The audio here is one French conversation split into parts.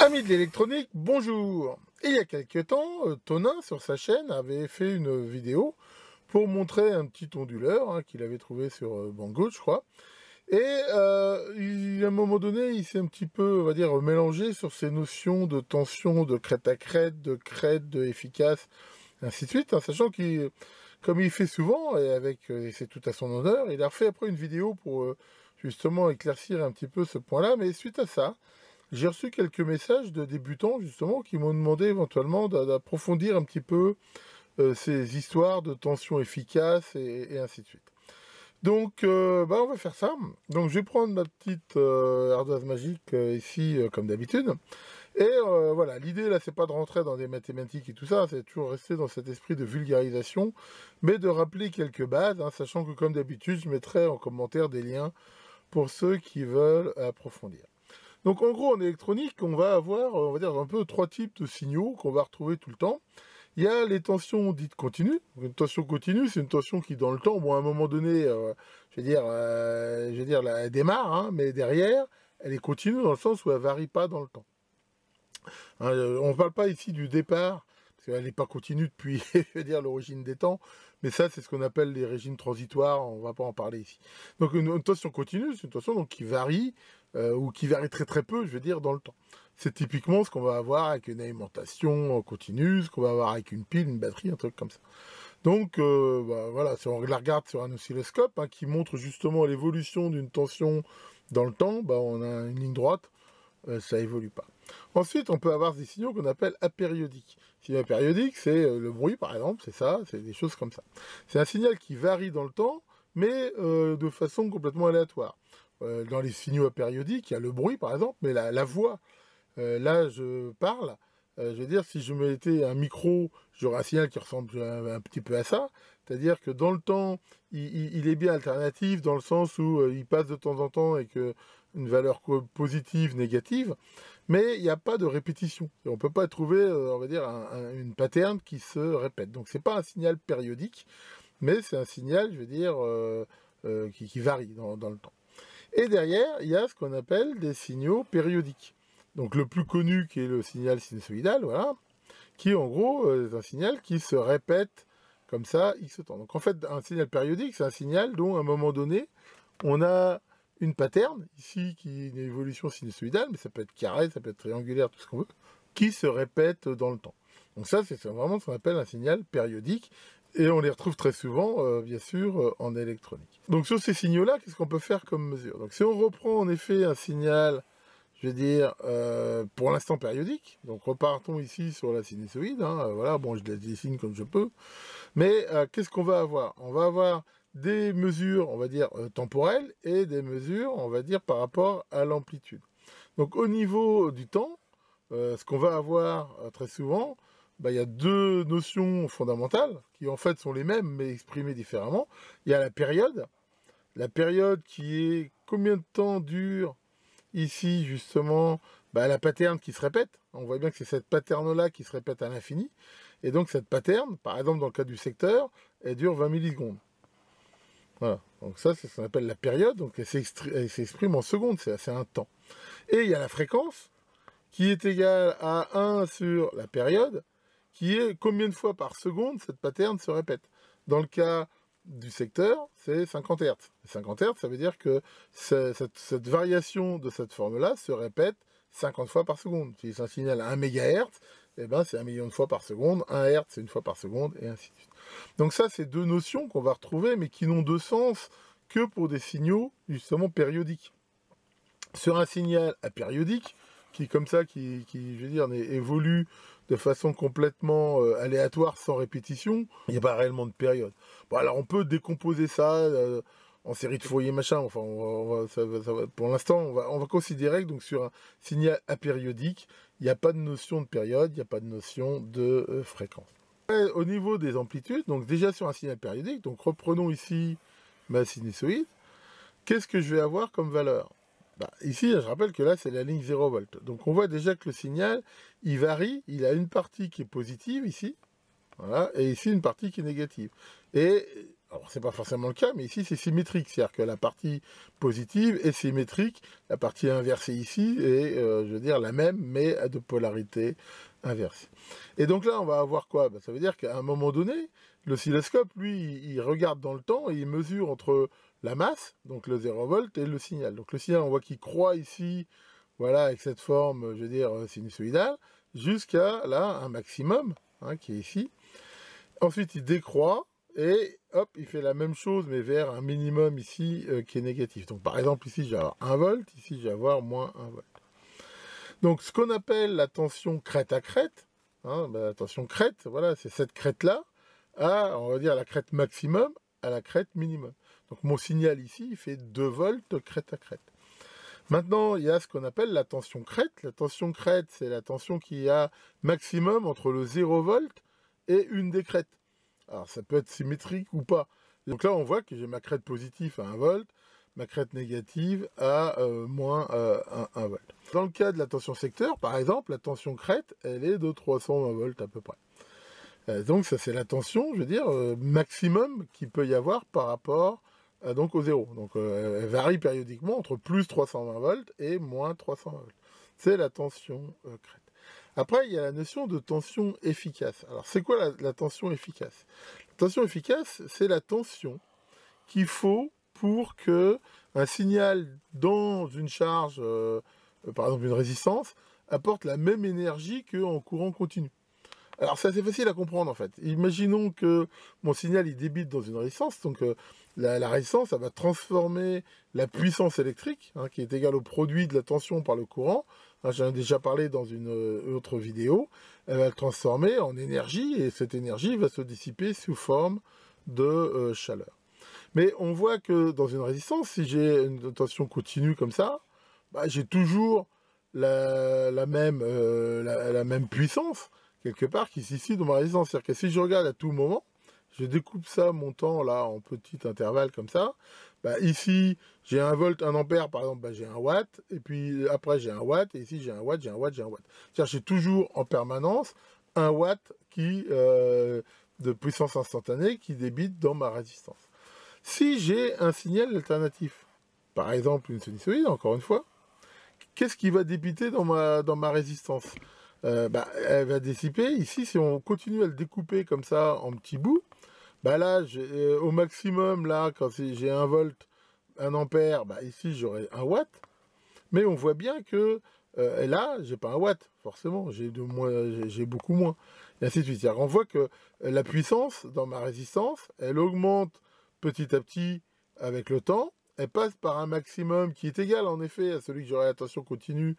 Amis de l'électronique, bonjour. Il y a quelques temps, Tonin, sur sa chaîne, avait fait une vidéo pour montrer un petit onduleur qu'il avait trouvé sur Banggood, je crois. Et à un moment donné, il s'est un petit peu, on va dire, mélangé sur ces notions de tension, de crête, de efficace, ainsi de suite, sachant qu'il, comme il fait souvent, et c'est tout à son honneur, il a refait après une vidéo pour justement éclaircir un petit peu ce point-là, mais suite à ça, j'ai reçu quelques messages de débutants, justement, qui m'ont demandé éventuellement d'approfondir un petit peu ces histoires de tension efficace et ainsi de suite. Donc, on va faire ça. Donc, je vais prendre ma petite ardoise magique ici, comme d'habitude. Et voilà, l'idée, là, c'est pas de rentrer dans des mathématiques et tout ça, c'est toujours rester dans cet esprit de vulgarisation, mais de rappeler quelques bases, sachant que, comme d'habitude, je mettrai en commentaire des liens pour ceux qui veulent approfondir. Donc en gros, en électronique, on va avoir, on va dire, un peu trois types de signaux qu'on va retrouver tout le temps. Il y a les tensions dites continues. Une tension continue, c'est une tension qui, dans le temps, bon, à un moment donné, elle démarre, mais derrière, elle est continue dans le sens où elle varie pas dans le temps. On ne parle pas ici du départ, parce qu'elle n'est pas continue depuis, l'origine des temps, mais ça, c'est ce qu'on appelle les régimes transitoires, on ne va pas en parler ici. Donc une tension continue, c'est une tension donc, qui varie, ou qui varie très très peu, dans le temps. C'est typiquement ce qu'on va avoir avec une alimentation continue, ce qu'on va avoir avec une pile, une batterie, un truc comme ça. Donc voilà, si on la regarde sur un oscilloscope qui montre justement l'évolution d'une tension dans le temps, on a une ligne droite, ça évolue pas. Ensuite, on peut avoir des signaux qu'on appelle apériodiques. Signal apériodique, c'est le bruit, par exemple, c'est ça, c'est des choses comme ça. C'est un signal qui varie dans le temps, mais de façon complètement aléatoire. Dans les signaux apériodiques, il y a le bruit, par exemple, mais la voix, là, je parle, si je mettais un micro, j'aurais un signal qui ressemble un petit peu à ça, c'est-à-dire que dans le temps, il est bien alternatif, dans le sens où il passe de temps en temps avec une valeur positive, négative, mais il n'y a pas de répétition. Et on ne peut pas trouver, on va dire, une pattern qui se répète. Donc c'est pas un signal périodique, mais c'est un signal, qui varie dans le temps. Et derrière, il y a ce qu'on appelle des signaux périodiques. Donc le plus connu qui est le signal sinusoïdal, voilà, qui en gros est un signal qui se répète comme ça X temps. Donc en fait, un signal périodique, c'est un signal dont à un moment donné, on a une pattern, ici qui est une évolution sinusoïdale, mais ça peut être carré, ça peut être triangulaire, tout ce qu'on veut, qui se répète dans le temps. Donc ça, c'est vraiment ce qu'on appelle un signal périodique, et on les retrouve très souvent, bien sûr, en électronique. Donc sur ces signaux-là, qu'est-ce qu'on peut faire comme mesure? Donc si on reprend en effet un signal, pour l'instant périodique, donc repartons ici sur la sinusoïde, voilà, bon, je la dessine comme je peux, mais qu'est-ce qu'on va avoir? On va avoir des mesures, on va dire, temporelles et des mesures, on va dire, par rapport à l'amplitude. Donc au niveau du temps, ce qu'on va avoir très souvent, il y a deux notions fondamentales qui en fait sont les mêmes mais exprimées différemment. Il y a la période qui est combien de temps dure ici justement la pattern qui se répète. On voit bien que c'est cette pattern-là qui se répète à l'infini. Et donc cette pattern, par exemple dans le cas du secteur, elle dure 20 millisecondes. Voilà. Donc ça, c'est ce qu'on appelle la période. Donc elle s'exprime en secondes, c'est un temps. Et il y a la fréquence qui est égale à 1 sur la période, qui est combien de fois par seconde cette pattern se répète. Dans le cas du secteur, c'est 50 Hz. 50 Hz, ça veut dire que cette variation de cette forme-là se répète 50 fois par seconde. Si c'est un signal à 1 MHz, c'est 1 million de fois par seconde, 1 Hz, c'est une fois par seconde, et ainsi de suite. Donc ça, c'est deux notions qu'on va retrouver, mais qui n'ont de sens que pour des signaux, justement, périodiques. Sur un signal apériodique, qui comme ça, évolue de façon complètement aléatoire, sans répétition, il n'y a pas réellement de période. Bon, alors on peut décomposer ça en série de Fourier machin, enfin, pour l'instant, on va considérer que donc, sur un signal apériodique, il n'y a pas de notion de période, il n'y a pas de notion de fréquence. Au niveau des amplitudes, donc déjà sur un signal périodique, donc reprenons ici ma sinusoïde, qu'est-ce que je vais avoir comme valeur? Ici, je rappelle que là, c'est la ligne 0 volt. Donc, on voit déjà que le signal, il varie. Il a une partie qui est positive ici, voilà, et ici, une partie qui est négative. Et Alors, c'est pas forcément le cas, mais ici, c'est symétrique. C'est-à-dire que la partie positive est symétrique. La partie inversée ici est, je veux dire, la même, mais à de polarité inversée. Et donc là, on va avoir quoi? Ça veut dire qu'à un moment donné, l'oscilloscope, lui, il regarde dans le temps et il mesure entre la masse, donc le 0 volt, et le signal. Donc le signal, on voit qu'il croît ici, voilà, avec cette forme, je veux dire, sinusoïdale, jusqu'à là, un maximum, hein, qui est ici. Ensuite, il décroît et hop, il fait la même chose, mais vers un minimum ici qui est négatif. Donc, par exemple, ici, je vais avoir 1 volt, ici, je vais avoir moins 1 volt. Donc, ce qu'on appelle la tension crête à crête, hein, la tension crête, voilà, c'est cette crête-là, à, on va dire, la crête maximum à la crête minimum. Donc, mon signal ici, il fait 2 volts crête à crête. Maintenant, il y a ce qu'on appelle la tension crête. La tension crête, c'est la tension qui a maximum entre le 0 volt et une des crêtes. Alors, ça peut être symétrique ou pas. Donc là, on voit que j'ai ma crête positive à 1 volt, ma crête négative à moins 1 volt. Dans le cas de la tension secteur, par exemple, la tension crête, elle est de 320 volts à peu près. Donc ça, c'est la tension, je veux dire, maximum qu'il peut y avoir par rapport donc au zéro. Donc elle varie périodiquement entre plus 320 volts et moins 320 volts. C'est la tension crête. Après, il y a la notion de tension efficace. Alors, c'est quoi la tension efficace? La tension efficace, c'est la tension qu'il faut pour que un signal dans une charge, par exemple une résistance, apporte la même énergie qu'en courant continu. Alors, c'est assez facile à comprendre en fait. Imaginons que mon signal il débite dans une résistance, donc la résistance, ça va transformer la puissance électrique, hein, qui est égale au produit de la tension par le courant. Hein, j'en ai déjà parlé dans une autre vidéo. Elle va le transformer en énergie et cette énergie va se dissiper sous forme de chaleur. Mais on voit que dans une résistance, si j'ai une tension continue comme ça, bah, j'ai toujours la même puissance quelque part qui s'ici dans ma résistance. C'est-à-dire que si je regarde à tout moment, je découpe ça, mon temps là en petits intervalles comme ça, bah, ici j'ai 1 volt, 1 ampère par exemple, bah, j'ai 1 watt, et puis après j'ai 1 watt, et ici j'ai 1 watt, j'ai 1 watt, j'ai 1 watt. C'est-à-dire que j'ai toujours en permanence 1 watt de puissance instantanée qui débite dans ma résistance. Si j'ai un signal alternatif, par exemple une sinusoïde, encore une fois, qu'est-ce qui va débiter dans ma résistance? Bah, elle va dissiper. Ici, si on continue à le découper comme ça en petits bouts, bah là, au maximum, là, quand j'ai 1 volt, 1 ampère, bah ici j'aurai 1 watt. Mais on voit bien que là, j'ai pas 1 watt, forcément, j'ai beaucoup moins. Et ainsi de suite. On voit que la puissance dans ma résistance, elle augmente petit à petit avec le temps. Elle passe par un maximum qui est égal en effet à celui que j'aurai à tension continue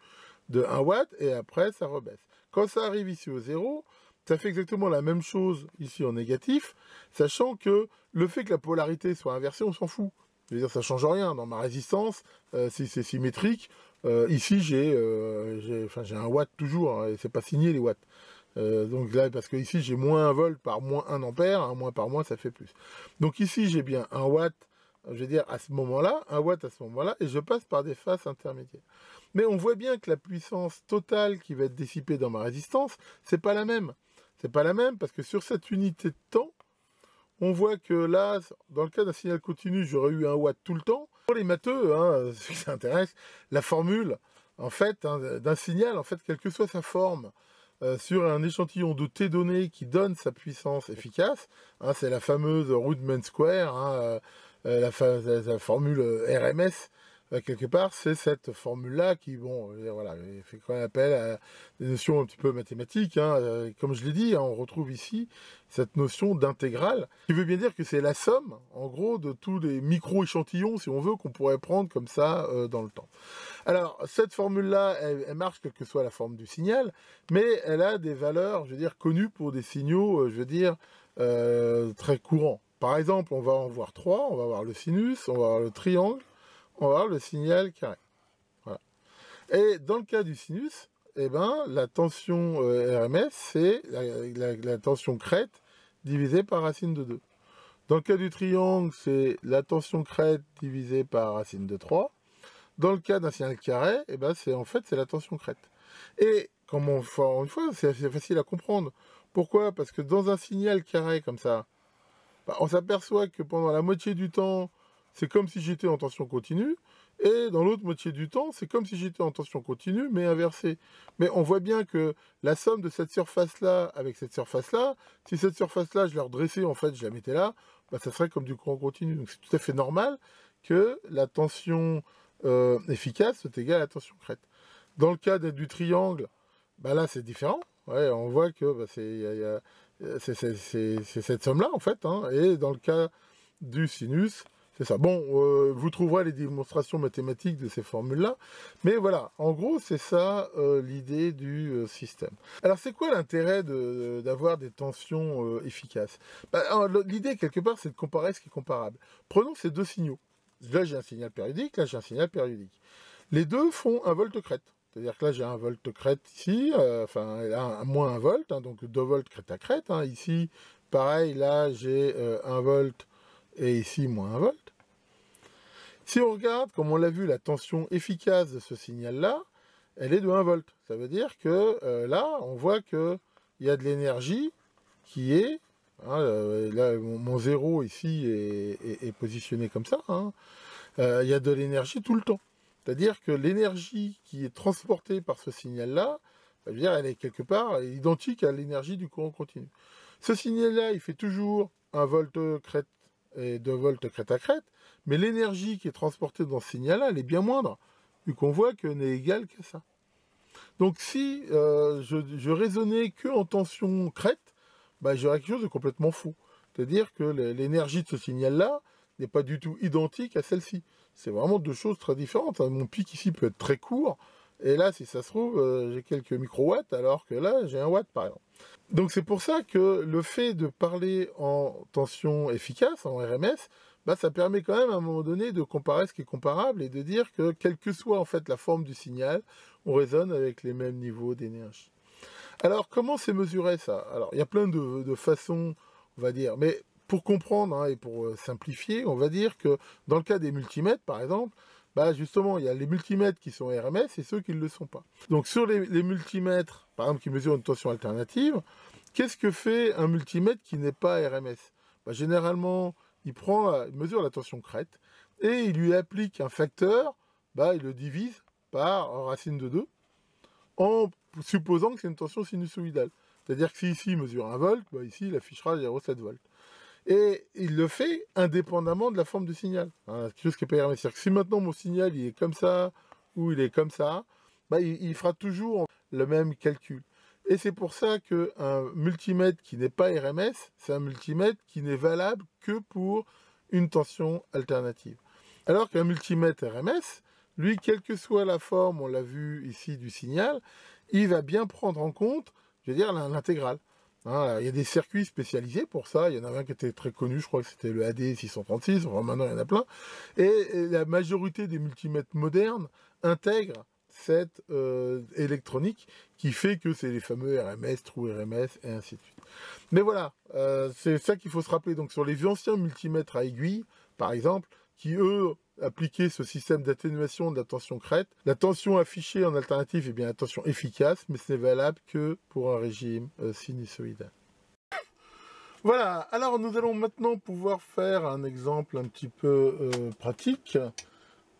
de 1 watt, et après ça rebaisse. Quand ça arrive ici au 0, ça fait exactement la même chose ici en négatif, sachant que le fait que la polarité soit inversée, on s'en fout. Je veux dire, ça change rien. Dans ma résistance, si c'est symétrique, ici j'ai 1 watt toujours, hein, et c'est pas signé les watts. Donc là, parce que ici j'ai moins 1 volt par moins 1 ampère, 1 moins par moins, ça fait plus. Donc ici j'ai bien 1 watt, je veux dire à ce moment-là, 1 watt à ce moment-là, et je passe par des phases intermédiaires. Mais on voit bien que la puissance totale qui va être dissipée dans ma résistance, c'est pas la même. C'est pas la même parce que sur cette unité de temps, on voit que là, dans le cas d'un signal continu, j'aurais eu 1 watt tout le temps. Pour les matheux, hein, ceux qui s'intéressent, la formule, en fait, hein, d'un signal, en fait, quelle que soit sa forme, sur un échantillon de T donné qui donne sa puissance efficace, hein, c'est la fameuse root mean square, hein, la formule RMS, quelque part, c'est cette formule-là qui, bon, voilà, fait quand même appel à des notions un petit peu mathématiques. Hein, comme je l'ai dit, hein, on retrouve ici cette notion d'intégrale, qui veut bien dire que c'est la somme, en gros, de tous les micro-échantillons, si on veut, qu'on pourrait prendre comme ça dans le temps. Alors, cette formule-là, elle marche quelle que soit la forme du signal, mais elle a des valeurs, je veux dire, connues pour des signaux, je veux dire, très courants. Par exemple, on va en voir 3, on va voir le sinus, on va voir le triangle, on va voir le signal carré. Voilà. Et dans le cas du sinus, eh ben, la tension RMS, c'est la tension crête divisée par racine de 2. Dans le cas du triangle, c'est la tension crête divisée par racine de 3. Dans le cas d'un signal carré, eh ben, c'est la tension crête. Et comme une fois, c'est facile à comprendre. Pourquoi? Parce que dans un signal carré comme ça, bah, on s'aperçoit que pendant la moitié du temps, c'est comme si j'étais en tension continue, et dans l'autre moitié du temps, c'est comme si j'étais en tension continue, mais inversée. Mais on voit bien que la somme de cette surface-là avec cette surface-là, si cette surface-là, je la redressais, en fait, je la mettais là, bah, ça serait comme du courant continu. Donc c'est tout à fait normal que la tension efficace soit égale à la tension crête. Dans le cas du triangle, bah là, c'est différent. Ouais, on voit que bah, c'est cette somme-là, en fait. Hein, et dans le cas du sinus, c'est ça. Bon, vous trouverez les démonstrations mathématiques de ces formules-là. Mais voilà, en gros, c'est ça l'idée du système. Alors, c'est quoi l'intérêt d'avoir des tensions efficaces? Bah, l'idée, quelque part, c'est de comparer ce qui est comparable. Prenons ces deux signaux. Là, j'ai un signal périodique, là, j'ai un signal périodique. Les deux font un volt crête. C'est-à-dire que là, j'ai un volt crête ici, enfin, là, moins 1 volt, hein, donc 2 volts crête à crête. Hein. Ici, pareil, là, j'ai 1 volt et ici, moins 1 volt. Si on regarde, comme on l'a vu, la tension efficace de ce signal-là, elle est de 1 volt. Ça veut dire que là, on voit qu'il y a de l'énergie qui est, hein, là, mon 0 ici est positionné comme ça, hein, il y a de l'énergie tout le temps. C'est-à-dire que l'énergie qui est transportée par ce signal-là, ça veut dire elle est quelque part identique à l'énergie du courant continu. Ce signal-là, il fait toujours 1 volt crête et 2 volts crête à crête, mais l'énergie qui est transportée dans ce signal-là, elle est bien moindre, vu qu'on voit qu'elle n'est égale qu'à ça. Donc si je raisonnais que en tension crête, bah, j'aurais quelque chose de complètement fou. C'est-à-dire que l'énergie de ce signal-là n'est pas du tout identique à celle-ci. C'est vraiment deux choses très différentes. Mon pic ici peut être très court, et là, si ça se trouve, j'ai quelques microwatts, alors que là, j'ai 1 watt, par exemple. Donc c'est pour ça que le fait de parler en tension efficace, en RMS, bah, ça permet quand même à un moment donné de comparer ce qui est comparable et de dire que quelle que soit en fait la forme du signal, on résonne avec les mêmes niveaux d'énergie. Alors comment c'est mesuré ça? Alors il y a plein de façons, on va dire, mais pour comprendre hein, et pour simplifier, on va dire que dans le cas des multimètres par exemple, bah justement il y a les multimètres qui sont RMS et ceux qui ne le sont pas. Donc sur les multimètres, par exemple qui mesurent une tension alternative, qu'est-ce que fait un multimètre qui n'est pas RMS? Bah, généralement, il mesure la tension crête et il lui applique un facteur, bah, il le divise par racine de 2 en supposant que c'est une tension sinusoïdale. C'est-à-dire que si ici il mesure 1 volt, bah, ici il affichera 0,7 volts. Et il le fait indépendamment de la forme du signal. Hein, quelque chose qui n'est pas RMS. C'est-à-dire que si maintenant mon signal il est comme ça ou il est comme ça, bah, il fera toujours le même calcul. Et c'est pour ça qu'un multimètre qui n'est pas RMS, c'est un multimètre qui n'est valable que pour une tension alternative. Alors qu'un multimètre RMS, lui, quelle que soit la forme, on l'a vu ici, du signal, il va bien prendre en compte, je veux dire, l'intégrale. Hein, il y a des circuits spécialisés pour ça. Il y en a un qui était très connu, je crois que c'était le AD636, enfin, maintenant il y en a plein. Et la majorité des multimètres modernes intègrent cette électronique qui fait que c'est les fameux RMS, true RMS et ainsi de suite. Mais voilà, c'est ça qu'il faut se rappeler. Donc sur les anciens multimètres à aiguille, par exemple, qui eux appliquaient ce système d'atténuation de la tension crête, la tension affichée en alternative est bien la tension efficace, mais ce n'est valable que pour un régime sinusoïdal. Voilà, alors nous allons maintenant pouvoir faire un exemple un petit peu pratique.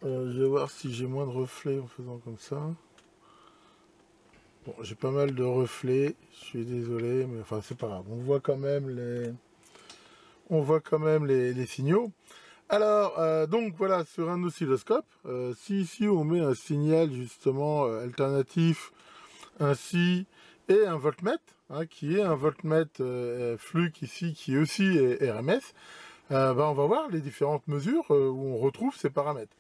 Je vais voir si j'ai moins de reflets en faisant comme ça. Bon, j'ai pas mal de reflets, je suis désolé, mais enfin c'est pas grave. On voit quand même les signaux. Alors, donc voilà, sur un oscilloscope, si ici on met un signal justement alternatif ainsi, et un voltmètre, hein, qui est un voltmètre flux ici, qui aussi est RMS, ben, on va voir les différentes mesures où on retrouve ces paramètres.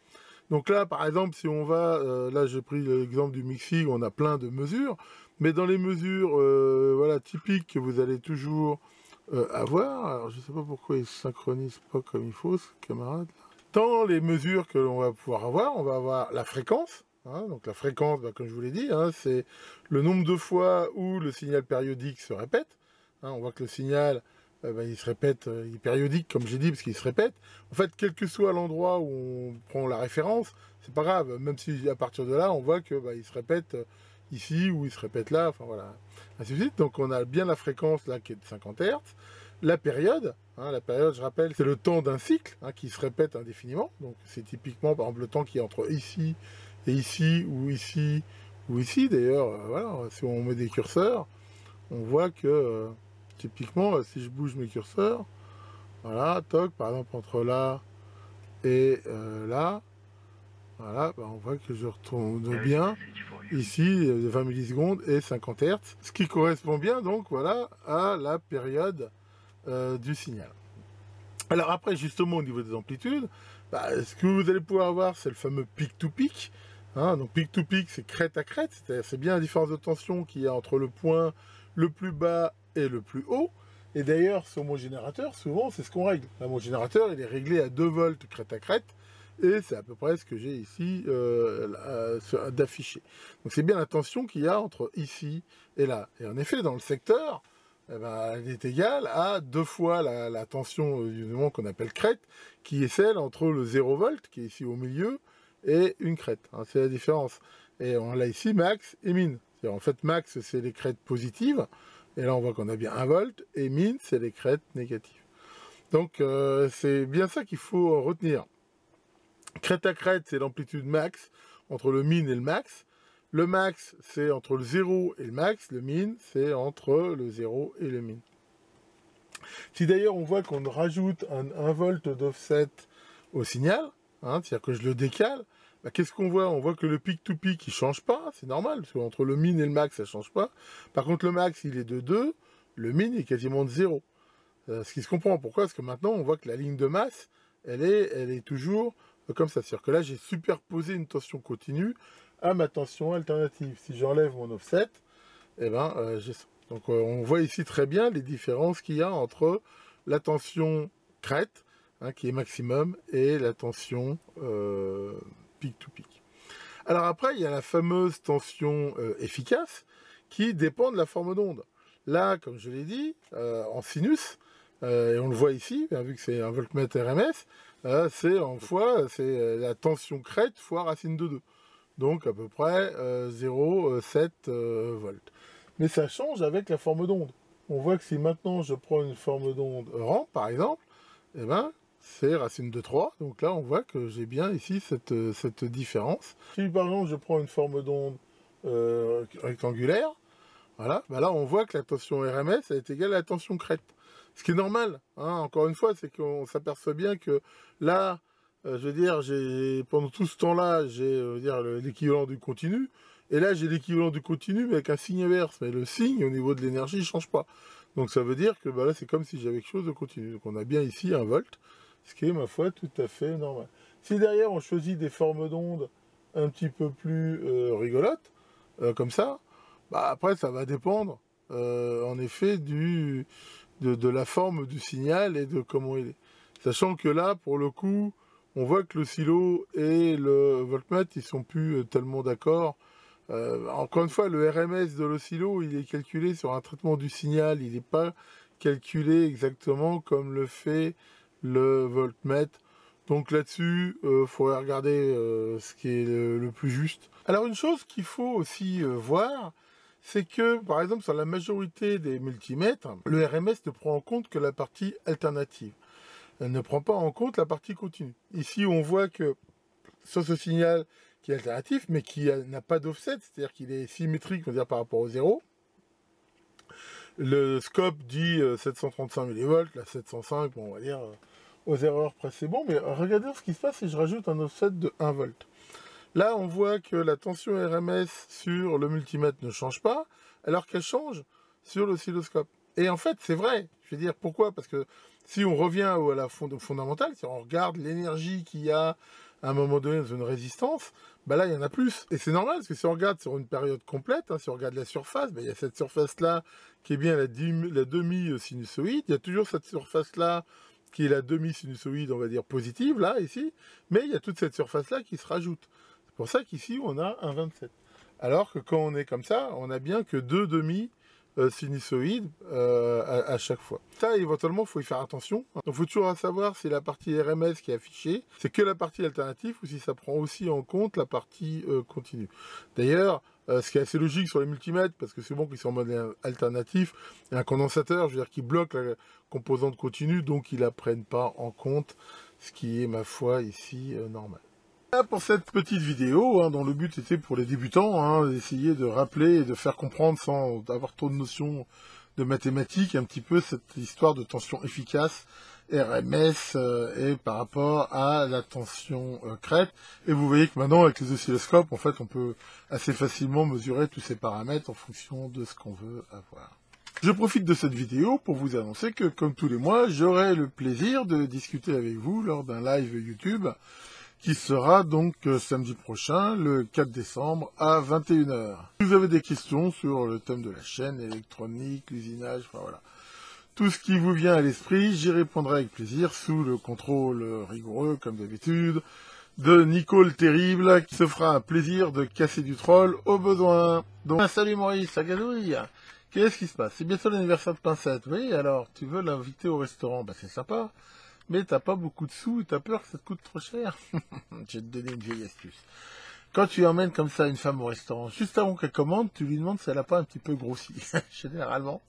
Donc là, par exemple, si on va, là j'ai pris l'exemple du mixing, on a plein de mesures, mais dans les mesures voilà, typiques que vous allez toujours avoir, alors je ne sais pas pourquoi il ne synchronise pas comme il faut, ce camarade. Dans les mesures que l'on va pouvoir avoir, on va avoir la fréquence. Hein, donc la fréquence, bah, comme je vous l'ai dit, hein, c'est le nombre de fois où le signal périodique se répète. Hein, on voit que le signal, bah, il se répète, il est périodique, comme j'ai dit, parce qu'il se répète. En fait, quel que soit l'endroit où on prend la référence, c'est pas grave, même si à partir de là, on voit que bah, il se répète ici, ou il se répète là, enfin voilà, ainsi de suite. Donc on a bien la fréquence là qui est de 50 Hz. la période. Hein, la période, je rappelle, c'est le temps d'un cycle hein, qui se répète indéfiniment. Donc c'est typiquement, par exemple, le temps qui est entre ici et ici, ou ici, ou ici. D'ailleurs, voilà, si on met des curseurs, on voit que, typiquement, si je bouge mes curseurs, voilà, toc, par exemple, entre là et là, voilà, on voit que je retourne bien ici 20 millisecondes et 50 Hz, ce qui correspond bien donc voilà à la période du signal. Alors après justement au niveau des amplitudes, ce que vous allez pouvoir voir c'est le fameux pic to pic. Hein, donc pic to pic c'est crête à crête, c'est bien la différence de tension qu'il y a entre le point le plus bas et le plus haut. Et d'ailleurs sur mon générateur souvent c'est ce qu'on règle. Là, mon générateur il est réglé à 2 volts crête à crête. Et c'est à peu près ce que j'ai ici d'affiché. Donc c'est bien la tension qu'il y a entre ici et là. Et en effet, dans le secteur, eh ben, elle est égale à 2 fois la tension du moment qu'on appelle crête, qui est celle entre le 0 volt, qui est ici au milieu, et une crête. Hein, c'est la différence. Et on a ici max et min. En fait, max, c'est les crêtes positives. Et là, on voit qu'on a bien 1 volt. Et min, c'est les crêtes négatives. Donc, c'est bien ça qu'il faut retenir. Crête à crête, c'est l'amplitude max, entre le min et le max. Le max, c'est entre le 0 et le max. Le min, c'est entre le 0 et le min. Si d'ailleurs on voit qu'on rajoute un 1 volt d'offset au signal, hein, c'est-à-dire que je le décale, qu'est-ce qu'on voit? On voit que le pic to pic, il ne change pas, c'est normal, parce qu'entre le min et le max, ça ne change pas. Par contre, le max, il est de 2, le min est quasiment de 0. Ce qui se comprend. Pourquoi? Parce que maintenant, on voit que la ligne de masse, elle est toujours comme ça. C'est-à-dire que là, j'ai superposé une tension continue à ma tension alternative. Si j'enlève mon offset, eh ben, j'ai ça. Donc, on voit ici très bien les différences qu'il y a entre la tension crête, hein, qui est maximum, et la tension pic to pic. Alors après, il y a la fameuse tension efficace qui dépend de la forme d'onde. Là, comme je l'ai dit, en sinus, et on le voit ici, vu que c'est un voltmètre RMS, c'est la tension crête fois racine de 2. Donc à peu près 0,7 volts. Mais ça change avec la forme d'onde. On voit que si maintenant je prends une forme d'onde rampe, par exemple, eh ben, c'est racine de 3. Donc là, on voit que j'ai bien ici cette différence. Si par exemple je prends une forme d'onde rectangulaire, voilà, là on voit que la tension RMS est égale à la tension crête. Ce qui est normal, hein, encore une fois, c'est qu'on s'aperçoit bien que là, je veux dire, pendant tout ce temps-là, j'ai l'équivalent du continu, et là j'ai l'équivalent du continu, mais avec un signe inverse. Mais le signe, au niveau de l'énergie, ne change pas. Donc ça veut dire que là, c'est comme si j'avais quelque chose de continu. Donc on a bien ici 1 volt, ce qui est, ma foi, tout à fait normal. Si derrière, on choisit des formes d'ondes un petit peu plus rigolotes, comme ça, après, ça va dépendre, en effet, de la forme du signal et de comment il est. Sachant que là, pour le coup, on voit que l'oscillo et le voltmètre, ils sont plus tellement d'accord. Encore une fois, le RMS de l'oscillo, il est calculé sur un traitement du signal. Il n'est pas calculé exactement comme le fait le voltmètre. Donc là-dessus, il faudrait regarder ce qui est le plus juste. Alors une chose qu'il faut aussi voir, c'est que, par exemple, sur la majorité des multimètres, le RMS ne prend en compte que la partie alternative. Elle ne prend pas en compte la partie continue. Ici, on voit que sur ce signal qui est alternatif, mais qui n'a pas d'offset, c'est-à-dire qu'il est symétrique, on va dire, par rapport au 0, le scope dit 735 mV, la 705, bon, on va dire, aux erreurs près, c'est bon, mais regardez ce qui se passe si je rajoute un offset de 1 volt. Là, on voit que la tension RMS sur le multimètre ne change pas, alors qu'elle change sur l'oscilloscope. Et en fait, c'est vrai. Je veux dire, pourquoi? Parce que si on revient à la fondamentale, si on regarde l'énergie qu'il y a à un moment donné dans une résistance, là, il y en a plus. Et c'est normal, parce que si on regarde sur une période complète, si on regarde la surface, il y a cette surface-là qui est bien la demi-sinusoïde. Il y a toujours cette surface-là qui est la demi-sinusoïde, on va dire, positive, là, ici. Mais il y a toute cette surface-là qui se rajoute. C'est pour ça qu'ici, on a un 27. Alors que quand on est comme ça, on n'a bien que 2 demi-sinusoïdes à chaque fois. Ça, éventuellement, il faut y faire attention. Donc, il faut toujours savoir si la partie RMS qui est affichée, c'est que la partie alternative ou si ça prend aussi en compte la partie continue. D'ailleurs, ce qui est assez logique sur les multimètres, parce que c'est bon qu'ils sont en mode alternatif, et un condensateur, je veux dire, qui bloque la composante continue, donc ils la prennent pas en compte, ce qui est, ma foi, ici, normal. Voilà pour cette petite vidéo, dont le but était pour les débutants, d'essayer de rappeler et de faire comprendre, sans avoir trop de notions de mathématiques, un petit peu cette histoire de tension efficace, RMS, et par rapport à la tension crête. Et vous voyez que maintenant, avec les oscilloscopes, en fait, on peut assez facilement mesurer tous ces paramètres en fonction de ce qu'on veut avoir. Je profite de cette vidéo pour vous annoncer que, comme tous les mois, j'aurai le plaisir de discuter avec vous lors d'un live YouTube, qui sera donc samedi prochain, le 4 décembre, à 21 h. Si vous avez des questions sur le thème de la chaîne, électronique, l'usinage, enfin voilà, tout ce qui vous vient à l'esprit, j'y répondrai avec plaisir, sous le contrôle rigoureux, comme d'habitude, de Nico le Terrible, qui se fera un plaisir de casser du troll au besoin. Donc, salut Maurice, ça gazouille. Qu'est-ce qui se passe? C'est bientôt l'anniversaire de Pincette. Oui, alors, tu veux l'inviter au restaurant? Bah c'est sympa. Mais t'as pas beaucoup de sous et t'as peur que ça te coûte trop cher. Je vais te donner une vieille astuce. Quand tu emmènes comme ça une femme au restaurant, juste avant qu'elle commande, tu lui demandes si elle a pas un petit peu grossi. Généralement,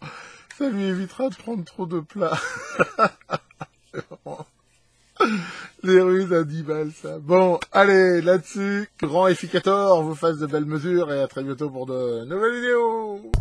ça lui évitera de prendre trop de plats. Les ruses à 10 balles, ça. Bon, allez, là-dessus, grand Efficator vous fasse de belles mesures et à très bientôt pour de nouvelles vidéos.